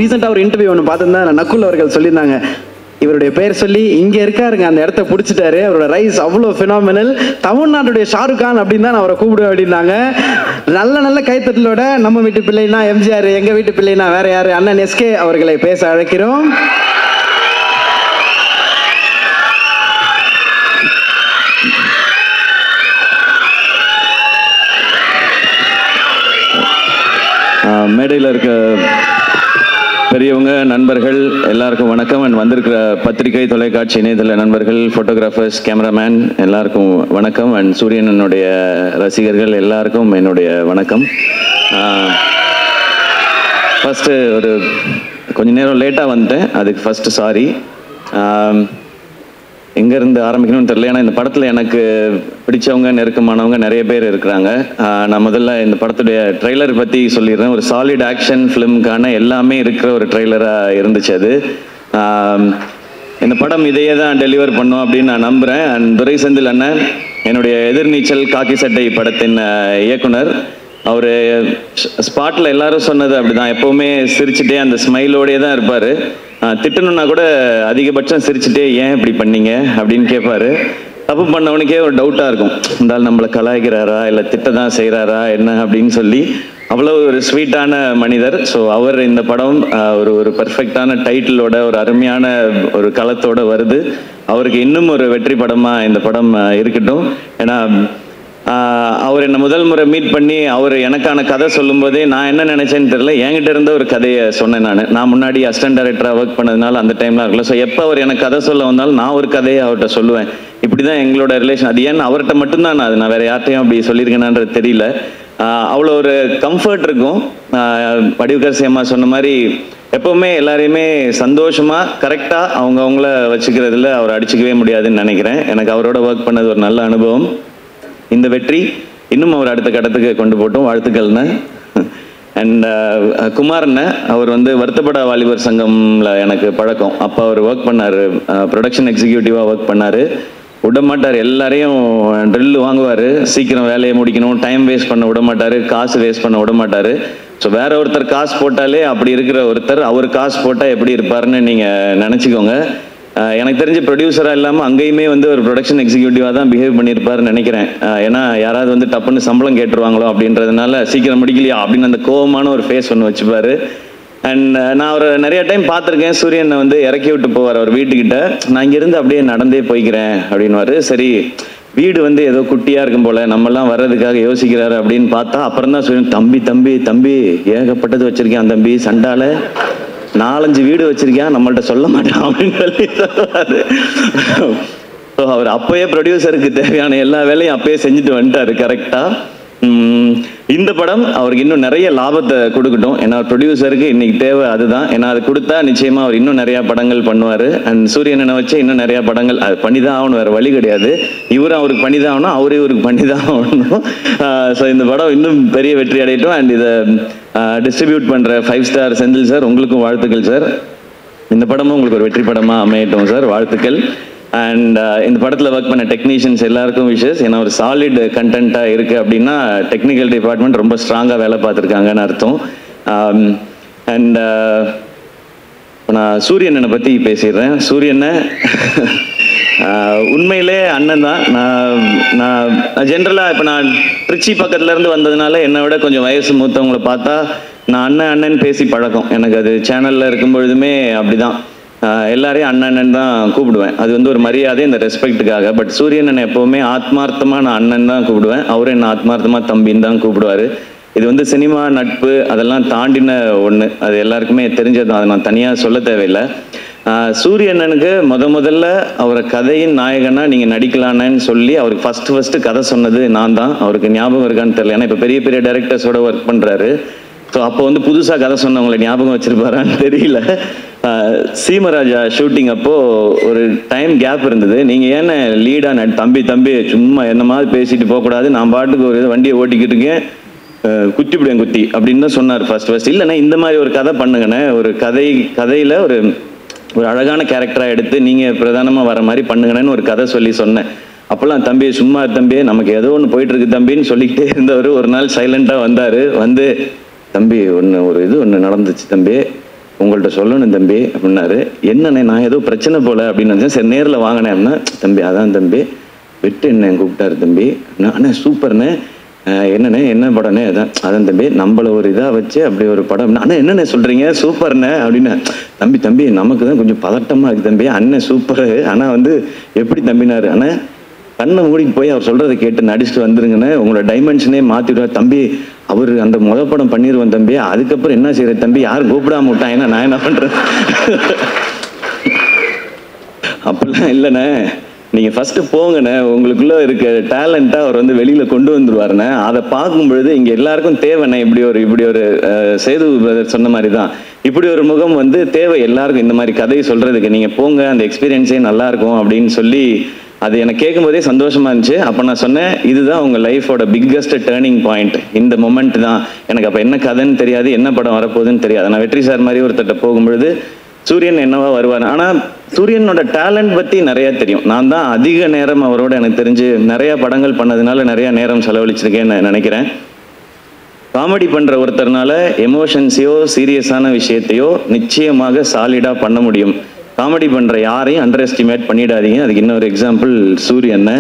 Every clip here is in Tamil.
ரீசெண்டாக ஒரு இன்டர்வியூ ஒன்று பார்த்துருந்தேன். நக்குல் அவர்கள் சொல்லியிருந்தாங்க, இவருடைய பெயர் சொல்லி இங்கே இருக்காருங்க, அந்த இடத்த பிடிச்சிட்டாரு, அவரோட ரைஸ் அவ்வளோ ஃபினாமினல், தமிழ்நாட்டுடைய ஷாருக் கான் அப்படின்னு தான் அவரை கூப்பிடுவேன் அப்படின்னாங்க. நல்ல நல்ல கைத்தட்டலோட நம்ம வீட்டு பிள்ளைனா எம்ஜிஆர், எங்கள் வீட்டு பிள்ளைனா வேற யார், அண்ணன் எஸ்கே அவர்களை பேச அழைக்கிறோம். மேடையில் இருக்க பெரியவங்க, நண்பர்கள் எல்லாருக்கும் வணக்கம். அண்ட் வந்திருக்கிற பத்திரிகை, தொலைக்காட்சி, இணையதள நண்பர்கள், ஃபோட்டோகிராஃபர்ஸ், கேமராமேன் எல்லாருக்கும் வணக்கம். அண்ட் சூரியனனுடைய ரசிகர்கள் எல்லாருக்கும் என்னுடைய வணக்கம். ஃபஸ்ட்டு ஒரு கொஞ்ச நேரம் லேட்டாக வந்துட்டேன், அதுக்கு ஃபஸ்ட்டு சாரி. எங்கேருந்து ஆரம்பிக்கணும்னு தெரியல. ஏன்னா இந்த படத்தில் எனக்கு பிடிச்சவங்க, நெருக்கமானவங்க நிறைய பேர் இருக்கிறாங்க. நான் முதல்ல இந்த படத்துடைய ட்ரெய்லர் பற்றி சொல்லிடுறேன். ஒரு சாலிட் ஆக்ஷன் ஃபிலிமுக்கான எல்லாமே இருக்கிற ஒரு ட்ரெய்லராக இருந்துச்சு அது. இந்த படம் இதையே தான் டெலிவர் பண்ணும் அப்படின்னு நான் நம்புகிறேன். அண்ட் துரை செந்தில் அண்ணன், என்னுடைய எதிர்நீச்சல் காக்கி சட்டை படத்தின் இயக்குனர், அவர் ஸ்பாட்டில் எல்லாரும் சொன்னது அப்படிதான், எப்போவுமே சிரிச்சுட்டே அந்த ஸ்மைலோடையே தான் இருப்பார். திட்டணுன்னா கூட அதிகபட்சம் சிரிச்சுட்டே ஏன் இப்படி பண்ணீங்க அப்படின்னு கேட்பாரு. தப்பு பண்ணவனுக்கே ஒரு டவுட்டாக இருக்கும், இருந்தாலும் நம்மளை கலாய்க்கிறாரா இல்லை திட்ட தான் செய்கிறாரா என்ன அப்படின்னு சொல்லி. அவ்வளோ ஒரு ஸ்வீட்டான மனிதர். ஸோ அவர் இந்த படம் ஒரு பர்ஃபெக்டான டைட்டிலோட, ஒரு அருமையான ஒரு களத்தோடு வருது. அவருக்கு இன்னும் ஒரு வெற்றி படமாக இந்த படம் இருக்கட்டும். ஏன்னா அவர் என்னை முதல் முறை மீட் பண்ணி அவர் எனக்கான கதை சொல்லும்போதே நான் என்ன நினச்சேன்னு தெரியல, என்கிட்ட இருந்த ஒரு கதையை சொன்னேன். நான் முன்னாடி அசிஸ்டன்ட் டைரக்டராக ஒர்க் பண்ணதுனால அந்த டைம்லாம் இருக்கல. ஸோ எப்போ அவர் எனக்கு கதை சொல்ல வந்தாலும் நான் ஒரு கதையை அவர்கிட்ட சொல்லுவேன். இப்படி தான் எங்களோட ரிலேஷன். அது ஏன்னு அவர்கிட்ட மட்டும்தான் நான் வேறு யார்ட்டையும் அப்படி சொல்லியிருக்கேனான்றது தெரியல. அவ்வளோ ஒரு கம்ஃபர்ட் இருக்கும். வடிவுக்கர் சேமா சொன்ன மாதிரி எப்போவுமே எல்லாரையுமே சந்தோஷமாக கரெக்டாக அவங்கள வச்சுக்கிறதுல அவர் அடிச்சுக்கவே முடியாதுன்னு நினைக்கிறேன். எனக்கு அவரோட ஒர்க் பண்ணது ஒரு நல்ல அனுபவம். இந்த வெற்றி இன்னும் அவர் அடுத்த கட்டத்துக்கு கொண்டு போட்டோம், வாழ்த்துக்கள்னு. அண்ட் குமார்ண்ண, அவர் வருத்தப்பட வாலிபர் சங்கம்ல எனக்கு பழக்கம். அப்போ அவர் ஒர்க் பண்ணார், ப்ரொடக்ஷன் எக்ஸிக்யூட்டிவாக ஒர்க் பண்ணார். விட மாட்டார், எல்லாரையும் ட்ரில்லு வாங்குவார், சீக்கிரம் வேலையை முடிக்கணும், டைம் வேஸ்ட் பண்ண விட மாட்டார், காசு வேஸ்ட் பண்ண விட மாட்டார். ஸோ வேற ஒருத்தர் காசு போட்டாலே அப்படி இருக்கிற ஒருத்தர் அவர் காசு போட்டால் எப்படி இருப்பாருன்னு நீங்கள் நினச்சிக்கோங்க. எனக்கு தெரிஞ்ச ப்ரொடியூசராக இல்லாமல் அங்கேயுமே ஒரு ப்ரொடக்ஷன் எக்ஸிக்யூட்டிவாக தான் பிஹேவ் பண்ணியிருப்பாருன்னு நினைக்கிறேன். ஏன்னா யாராவது டப்புன்னு சம்பளம் கேட்டுருவாங்களோ அப்படின்றதுனால சீக்கிரம் முடிக்கலையா அப்படின்னு அந்த கோவமான ஒரு ஃபேஸ் ஒன்று வச்சுப்பார். அண்ட் நான் அவர் நிறைய டைம் பார்த்துருக்கேன். சூரியனை இறக்கி விட்டு போவார் அவர் வீட்டுக்கிட்ட. நான் இங்கேருந்து அப்படியே நடந்தே போய்க்கிறேன் அப்படின்வாரு. சரி, வீடு ஏதோ குட்டியாக இருக்கும் போல், நம்மெல்லாம் வர்றதுக்காக யோசிக்கிறாரு அப்படின்னு பார்த்தா அப்புறம் தான் சூரியன், தம்பி தம்பி தம்பி ஏகப்பட்டது வச்சுருக்கேன் தம்பி, சண்டால 4-5 வீடு வச்சிருக்கேன், நம்மள்ட்ட சொல்ல மாட்டான் அப்படின்னு சொல்லி சொல்லுவாரு. ஸோ அவர் அப்பயே ப்ரொடியூசருக்கு தேவையான எல்லா வேலையும் அப்பயே செஞ்சுட்டு வந்துட்டாரு கரெக்டாக. இந்த படம் அவருக்கு இன்னும் நிறைய லாபத்தை கொடுக்கட்டும். ஏன்னா ப்ரொடியூசருக்கு இன்னைக்கு தேவை அதுதான். ஏன்னா அது கொடுத்தா நிச்சயமாக அவர் இன்னும் நிறையா படங்கள் பண்ணுவார். அண்ட் சூரியனை வச்சு இன்னும் நிறையா படங்கள் அது பண்ணி தான் ஆகணும், வேறு வழி கிடையாது. இவரும் அவருக்கு பண்ணி தான் ஆகணும், அவரே இவருக்கு பண்ணி தான் ஆகணும். ஸோ இந்த படம் இன்னும் பெரிய வெற்றி அடையட்டும். அண்ட் இதை டிஸ்ட்ரிபியூட் பண்ணுற 5 ஸ்டார் செந்தில் சார், உங்களுக்கும் வாழ்த்துக்கள் சார். இந்த படமும் உங்களுக்கு ஒரு வெற்றி படமாக அமையட்டும் சார், வாழ்த்துக்கள். அண்ட் இந்த படத்தில் ஒர்க் பண்ண டெக்னீஷியன்ஸ் எல்லாருக்கும் விஷஸ். ஏன்னா ஒரு சாலிட் கண்டென்ட்டாக இருக்குது அப்படின்னா டெக்னிக்கல் டிபார்ட்மெண்ட் ரொம்ப ஸ்ட்ராங்காக வேலை பார்த்துருக்காங்கன்னு அர்த்தம். அண்ட் நான் சூரியனை பற்றி பேசிடுறேன். சூரியனை உண்மையிலே அண்ணன் தான். நான் ஜென்ரலாக இப்போ நான் திருச்சி பக்கத்துலேருந்து வந்ததுனால என்னை விட கொஞ்சம் வயசு மூத்தவங்களை பார்த்தா நான் அண்ணன் பேசி பழக்கம். எனக்கு அது சேனலில் இருக்கும் பொழுதுமே அப்படி தான், எல்லாரையும் அண்ணன் தான் கூப்பிடுவேன். அது ஒரு மரியாதை, இந்த ரெஸ்பெக்டுக்காக. பட் சூரியன் எப்போவுமே ஆத்மார்த்தமாக நான் அண்ணன் தான் கூப்பிடுவேன், அவரும் என்ன ஆத்மார்த்தமாக தம்பின்னு தான் கூப்பிடுவார். இது சினிமா நட்பு அதெல்லாம் தாண்டின ஒன்று, அது எல்லாருக்குமே தெரிஞ்சது, அதை நான் தனியாக சொல்ல தேவையில்லை. சூரியண்ணனுக்கு முதல்ல அவரை கதையின் நாயகனா நீங்கள் நடிக்கலான்னு சொல்லி அவருக்கு ஃபஸ்ட்டு கதை சொன்னது நான் தான். அவருக்கு ஞாபகம் இருக்கான்னு தெரியல, ஏன்னா இப்போ பெரிய பெரிய டைரக்டர்ஸோட ஒர்க் பண்ணுறாரு. ஸோ அப்போ புதுசாக கதை சொன்னவங்களை ஞாபகம் வச்சுருப்பாரான்னு தெரியல. சீமராஜா ஷூட்டிங் அப்போது ஒரு டைம் கேப் இருந்தது. நீங்கள் ஏன்னா லீடாக தம்பி சும்மா என்ன மாதிரி பேசிட்டு போகக்கூடாது, நான் பாட்டுக்கு ஒரு வண்டியை ஓட்டிக்கிட்டு இருக்கேன், குத்தி அப்படின்னு தான் சொன்னார் ஃபர்ஸ்ட். இல்லைண்ணா இந்த மாதிரி ஒரு கதை பண்ணுங்கண்ணே, ஒரு கதையில் ஒரு அழகான கேரக்டராக எடுத்து நீங்கள் பிரதானமாக வர மாதிரி பண்ணுங்கன்னு ஒரு கதை சொல்லி சொன்னேன். அப்போல்லாம் தம்பி சும்மா தம்பி நமக்கு ஏதோ ஒன்று போயிட்டுருக்கு தம்பின்னு சொல்லிக்கிட்டே இருந்தவர் ஒரு நாள் சைலண்ட்டாக வந்தார். தம்பி ஒன்று நடந்துச்சு தம்பி, உங்கள்கிட்ட சொல்லணும் தம்பி அப்படின்னாரு. என்னண்ணே நான் ஏதோ பிரச்சனை போல அப்படின்னு நினச்சேன். சரி நேரில் வாங்கினேன் அப்படின்னா, தம்பி அதான் தம்பி வெட்டு என்ன கூப்பிட்டாரு தம்பி. அண்ணா சூப்பர்ண்ணே, என்னண்ணே என்ன படம்ண்ணே? அதான் தம்பி நம்மளை ஒரு இதாக வச்சு அப்படி ஒரு படம். அண்ணா என்னண்ணே சொல்கிறீங்க சூப்பர்ண்ணே அப்படின்னு. தம்பி நமக்கு தான் கொஞ்சம் பதட்டமாக இருக்குது தம்பி, அண்ணன் சூப்பர். ஆனால் வந்து எப்படி தம்பினாரு, அண்ணா கண்ணை மூடிட்டு போய் அவர் சொல்கிறத கேட்டு நடிச்சுட்டு வந்துருங்கண்ணே, உங்களோட டைமென்ஷனே மாற்றிடுவார் தம்பி. அவர் அந்த படம் பண்ணிடுவோம் தம்பி, அதுக்கப்புறம் என்ன செய்யற தம்பி, யாரும் கூப்பிடாம விட்டான், ஏன்னா நான் என்ன பண்ணுறேன். அப்படிலாம் இல்லைண்ணே, நீங்கள் ஃபஸ்ட்டு போங்கண்ணே, உங்களுக்குள்ளே இருக்க டேலண்ட்டை அவர் வந்து வெளியில் கொண்டு வந்துடுவாருண்ணே. அதை பார்க்கும்பொழுது இங்கே எல்லாருக்கும் தேவைண்ணே. இப்படி ஒரு சேது பிரதர் சொன்ன மாதிரி தான், இப்படி ஒரு முகம் வந்து தேவை எல்லாருக்கும். இந்த மாதிரி கதையை சொல்கிறதுக்கு நீங்கள் போங்க, அந்த எக்ஸ்பீரியன்ஸே நல்லாயிருக்கும் அப்படின்னு சொல்லி அது எனக்கு கேட்கும்போதே சந்தோஷமா இருந்துச்சு. அப்போ நான் சொன்னேன், இதுதான் உங்கள் லைஃபோட பிக்கஸ்ட் டேர்னிங் பாயிண்ட், இந்த மொமெண்ட் தான். எனக்கு அப்போ என்ன கதைன்னு தெரியாது, என்ன படம் வரப்போகுதுன்னு தெரியாது. நான் வெற்றி சார் மாதிரி ஒருத்தட்ட போகும்பொழுது சூரியன் என்னவா வருவார். ஆனால் சூரியனோட டேலண்ட் பற்றி நிறையா தெரியும். நான் தான் அதிக நேரம் அவரோட எனக்கு தெரிஞ்சு நிறையா படங்கள் பண்ணதுனால நிறையா நேரம் செலவழிச்சிருக்கேன்னு நினைக்கிறேன். காமெடி பண்ணுற ஒருத்தர்னால எமோஷன்ஸையோ சீரியஸான விஷயத்தையோ நிச்சயமாக சாலிடாக பண்ண முடியும். காமெடி பண்ணுற யாரையும் அண்டர் எஸ்டிமேட் பண்ணிடாதீங்க. அதுக்கு இன்னொரு எக்ஸாம்பிள் சூரியன்.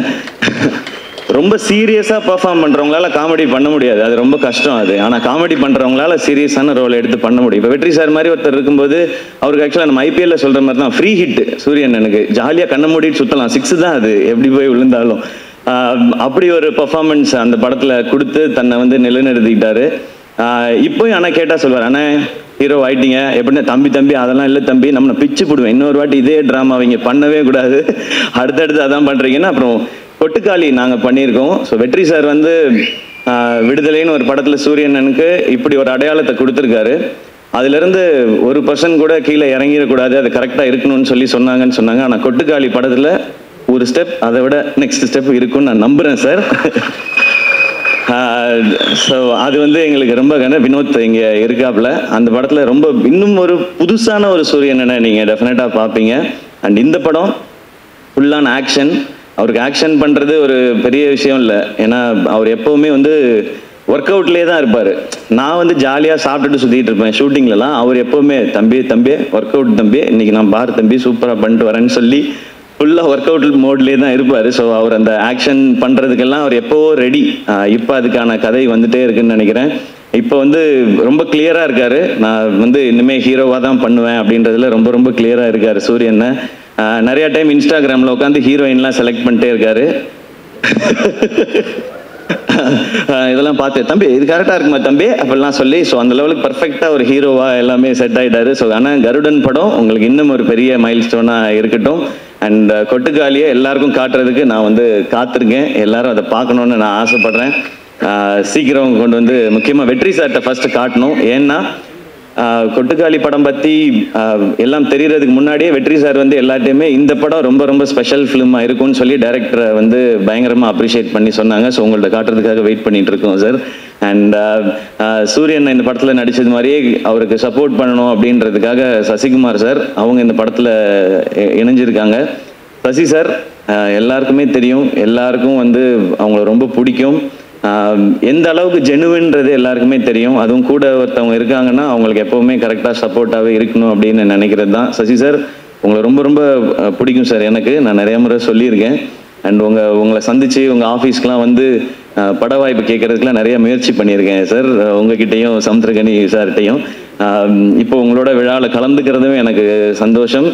ரொம்ப சீரியஸாக பர்ஃபார்ம் பண்ணுறவங்களால காமெடி பண்ண முடியாது, அது ரொம்ப கஷ்டம் அது. ஆனால் காமெடி பண்ணுறவங்களால சீரியஸான ரோல் எடுத்து பண்ண முடியும். இப்போ வெற்றி சார் மாதிரி ஒருத்தர் இருக்கும்போது அவருக்கு ஆக்சுவலாக நம்ம ஐபிஎல்ல சொல்கிற மாதிரி தான் ஃப்ரீ ஹிட் சூரியன். எனக்கு ஜாலியாக கண்ணை மூடிட்டு சுற்றலாம், 6 தான் அது, எப்படி போய் விழுந்தாலும். அப்படி ஒரு பர்ஃபார்மன்ஸ் அந்த படத்தில் கொடுத்து தன்னை வந்து நிலைநிறுத்திக்கிட்டாரு. இப்போயும் ஆனால் கேட்டால் சொல்வார், அண்ணா ஹீரோ ஆயிட்டீங்க எப்படின்னா, தம்பி அதெல்லாம் இல்லை தம்பி, நம்ம பிச்சு போடுவேன், இன்னொரு வாட்டி இதே ட்ராமா அவங்க பண்ணவே கூடாது, அடுத்தடுத்து அதான் பண்ணுறீங்கன்னா. அப்புறம் கொட்டுக்காளி நாங்கள் பண்ணியிருக்கோம். ஸோ வெற்றி சார் வந்து விடுதலைன்னு ஒரு படத்தில் சூரியனனுக்கு இப்படி ஒரு அடையாளத்தை கொடுத்துருக்காரு. அதுலேருந்து 1% கூட கீழே இறங்கிடக்கூடாது, அது கரெக்டாக இருக்கணும்னு சொன்னாங்கன்னு சொன்னாங்க. ஆனால் கொட்டுக்காளி படத்தில் ஒரு ஸ்டெப் அதை விட நெக்ஸ்ட் ஸ்டெப் இருக்குன்னு நான் நம்புகிறேன் சார். ஸோ அது வந்து எங்களுக்கு ரொம்ப வினோத் இங்கே இருக்காப்புல அந்த படத்தில் ரொம்ப இன்னும் ஒரு புதுசான ஒரு சூரியனை நீங்கள் டெஃபினட்டாக பார்ப்பீங்க. அண்ட் இந்த படம் ஃபுல்லான ஆக்ஷன். அவருக்கு ஆக்ஷன் பண்ணுறது ஒரு பெரிய விஷயம் இல்லை, ஏன்னா அவர் எப்போவுமே வந்து ஒர்க் அவுட்லேயே தான் இருப்பார். நான் வந்து ஜாலியாக சாப்பிட்டுட்டு சுற்றிட்டு இருப்பேன் ஷூட்டிங்லலாம். அவர் எப்போவுமே தம்பி ஒர்க் அவுட் தம்பி, இன்னைக்கு நான் பார் தம்பி சூப்பராக பண்ணிட்டு வரேன்னு சொல்லி ஃபுல்லாக ஒர்க் அவுட் மோட்லேயே தான் இருப்பார். ஸோ அவர் அந்த ஆக்ஷன் பண்ணுறதுக்கெல்லாம் அவர் எப்போவோ ரெடி. இப்போ அதுக்கான கதை வந்துட்டே இருக்குன்னு நினைக்கிறேன். இப்போ வந்து ரொம்ப கிளியராக இருக்கார், நான் வந்து இனிமேல் ஹீரோவாக தான் பண்ணுவேன் அப்படின்றதுல ரொம்ப ரொம்ப கிளியராக இருக்கார் சூரியனை. நிறையா டைம் இன்ஸ்டாகிராமில் உட்காந்து ஹீரோயின்லாம் செலக்ட் பண்ணிட்டே இருக்காரு. இதெல்லாம் பார்த்து தம்பி இது கரெக்டாக இருக்குமா தம்பி அப்படிலாம் சொல்லி, ஸோ அந்த லெவலுக்கு பர்ஃபெக்டாக ஒரு ஹீரோவாக எல்லாமே செட் ஆகிட்டாரு. ஸோ ஆனால் கருடன் படம் உங்களுக்கு இன்னும் ஒரு பெரிய மைல் ஸ்டோனாக இருக்கட்டும். அண்ட் கொட்டுக்காலியை எல்லாருக்கும் காட்டுறதுக்கு நான் வந்து காத்திருக்கேன். எல்லாரும் அதை பார்க்கணுன்னு நான் ஆசைப்படுறேன். சீக்கிரம் கொண்டு வந்து முக்கியமாக வெற்றி சார்கிட்ட ஃபஸ்ட்டு காட்டணும். ஏன்னா கொட்டுக்காளி படம் பற்றி எல்லாம் தெரியறதுக்கு முன்னாடியே வெற்றி சார் வந்து எல்லாத்தையுமே இந்த படம் ரொம்ப ரொம்ப ஸ்பெஷல் ஃபிலிமாக இருக்கும்னு சொல்லி டைரக்டரை வந்து பயங்கரமாக அப்ரிஷியேட் பண்ணி சொன்னாங்க. ஸோ உங்கள்ட்ட காட்டுறதுக்காக வெயிட் பண்ணிட்டு இருக்கோம் சார். அண்ட் சூரியன் இந்த படத்தில் நடித்தது மாதிரியே அவருக்கு சப்போர்ட் பண்ணணும் அப்படின்றதுக்காக சசிகுமார் சார் அவங்க இந்த படத்தில் இணைஞ்சிருக்காங்க. சசி சார் எல்லாருக்குமே தெரியும், எல்லாருக்கும் வந்து அவங்கள ரொம்ப பிடிக்கும். எந்த அளவுக்கு ஜெனுவின்றது எல்லாருக்குமே தெரியும். அதுவும் கூட ஒருத்தவங்க இருக்காங்கன்னா அவங்களுக்கு எப்போவுமே கரெக்டாக சப்போர்ட்டாகவே இருக்கணும் அப்படின்னு நினைக்கிறது தான். சசி சார் உங்களை ரொம்ப ரொம்ப பிடிக்கும் சார் எனக்கு, நான் நிறைய முறை சொல்லியிருக்கேன். அண்ட் உங்களை சந்தித்து உங்கள் ஆஃபீஸ்க்கெலாம் வந்து பட வாய்ப்பு கேட்கறதுக்குலாம் நிறைய முயற்சி பண்ணியிருக்கேன் சார், உங்ககிட்டையும் சமுத்திரகனி சார்கிட்டையும். இப்போ உங்களோட விழாவில் கலந்துக்கிறதும் எனக்கு சந்தோஷம்.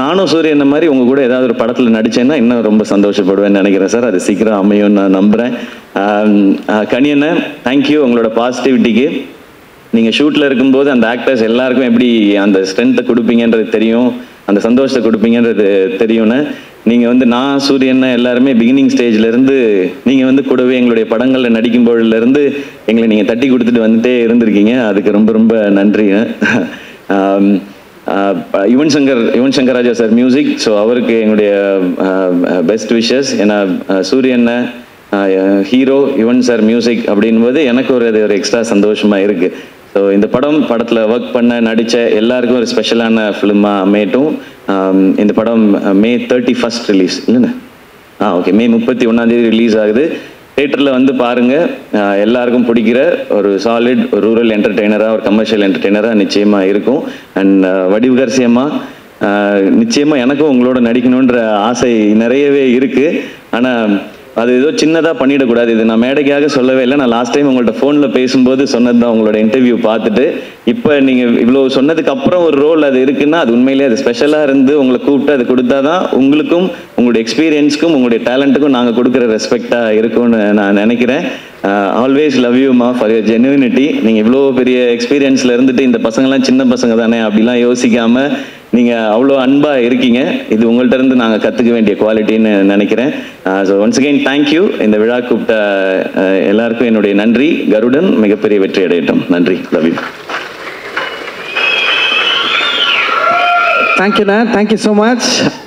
நானும் சூரியன் மாதிரி உங்கள் கூட ஏதாவது ஒரு படத்தில் நடித்தேன்னா இன்னும் ரொம்ப சந்தோஷப்படுவேன்னு நினைக்கிறேன் சார். அது சீக்கிரம் அமையும் நான் நம்புகிறேன். கனியண்ண தேங்க்யூ உங்களோட பாசிட்டிவிட்டிக்கு. நீங்கள் ஷூட்டில் இருக்கும்போது அந்த ஆக்டர்ஸ் எல்லாருக்கும் எப்படி அந்த ஸ்ட்ரென்த்தை கொடுப்பீங்கன்றது தெரியும், அந்த சந்தோஷத்தை கொடுப்பீங்கன்றது தெரியும்னு. நீங்கள் வந்து நான் சூரியன் எல்லாருமே பிகினிங் ஸ்டேஜ்லேருந்து நீங்கள் வந்து கூடவே எங்களுடைய படங்களில் நடிக்கும்போதுலேருந்து எங்களை நீங்கள் தட்டி கொடுத்துட்டு வந்துட்டே இருந்திருக்கீங்க. அதுக்கு ரொம்ப ரொம்ப நன்றிங்க. Yuvan Shankar Raja sir music, so அவருக்கு எங்களுடைய பெஸ்ட் விஷஸ். ஏன்னா சூரியனை ஹீரோ யுவன் சார் மியூசிக் அப்படின்போது எனக்கு ஒரு எக்ஸ்ட்ரா சந்தோஷமாக இருக்குது. ஸோ இந்த படத்தில் ஒர்க் பண்ண நடித்த எல்லாருக்கும் ஒரு ஸ்பெஷலான ஃபிலிமாக அமையட்டும். இந்த படம் May 31 ரிலீஸ் இல்லைண்ணே? ஓகே, May 31 ரிலீஸ் ஆகுது. தேட்டரில் வந்து பாருங்கள். எல்லாருக்கும் பிடிக்கிற ஒரு சாலிட் ரூரல் என்டர்டெய்னராக, ஒரு கமர்ஷியல் என்டர்டெய்னராக நிச்சயமாக இருக்கும். அண்ட் வடிவுகரசியம்மா, நிச்சயமாக எனக்கும் உங்களோட நடிக்கணுன்ற ஆசை நிறையவே இருக்குது. ஆனால் அது ஏதோ சின்னதாக பண்ணிடக்கூடாது. இது நான் மேடைக்காக சொல்லவே இல்லை. நான் லாஸ்ட் டைம் உங்கள்கிட்ட ஃபோனில் பேசும்போது சொன்னது தான், உங்களோட இன்டர்வியூ பார்த்துட்டு. இப்போ நீங்கள் இவ்வளோ சொன்னதுக்கு அப்புறம் ஒரு ரோல் அது இருக்குன்னா, அது உண்மையிலேயே அது ஸ்பெஷலாக இருந்து உங்களை கூப்பிட்டு அது கொடுத்தா தான் உங்களுக்கும் உங்களுடைய எக்ஸ்பீரியன்ஸ்க்கும் உங்களுடைய டேலண்ட்டுக்கும் நாங்கள் கொடுக்குற ரெஸ்பெக்டாக இருக்கும்னு நான் நினைக்கிறேன். ஆல்வேஸ் லவ் யூ மா ஃபார் யுவர் ஜென்யூனிட்டி. நீங்கள் இவ்வளோ பெரிய எக்ஸ்பீரியன்ஸில் இருந்துட்டு இந்த பசங்கள்லாம் சின்ன பசங்க தானே அப்படிலாம் யோசிக்காமல் நீங்கள் அவ்வளோ அன்பாக இருக்கீங்க. இது உங்கள்கிட்ட இருந்து நாங்கள் கற்றுக்க வேண்டிய குவாலிட்டின்னு நினைக்கிறேன். So once again thank you. இந்த விழா கூப்பிட்ட எல்லாருக்கும் என்னுடைய நன்றி. கருடன் மிகப்பெரிய வெற்றி அடையட்டும். நன்றி. Love you. தேங்க்யூண்ணா, தேங்க்யூ ஸோ மச்.